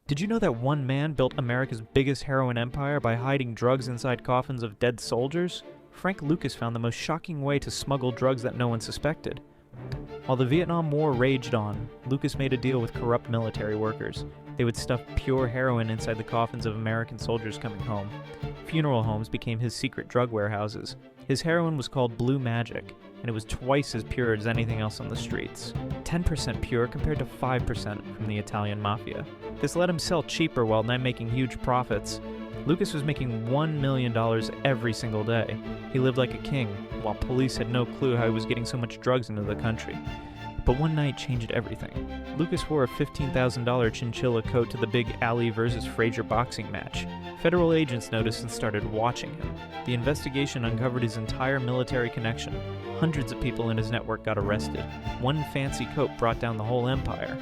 Did you know that one man built America's biggest heroin empire by hiding drugs inside coffins of dead soldiers? Frank Lucas found the most shocking way to smuggle drugs that no one suspected. While the Vietnam War raged on, Lucas made a deal with corrupt military workers. They would stuff pure heroin inside the coffins of American soldiers coming home. Funeral homes became his secret drug warehouses. His heroin was called Blue Magic, and it was twice as pure as anything else on the streets. 10% pure compared to 5% from the Italian mafia. This let him sell cheaper while not making huge profits. Lucas was making $1 million every single day. He lived like a king, while police had no clue how he was getting so much drugs into the country. But one night changed everything. Lucas wore a $15,000 chinchilla coat to the big Ali versus Frazier boxing match. Federal agents noticed and started watching him. The investigation uncovered his entire military connection. Hundreds of people in his network got arrested. One fancy coat brought down the whole empire.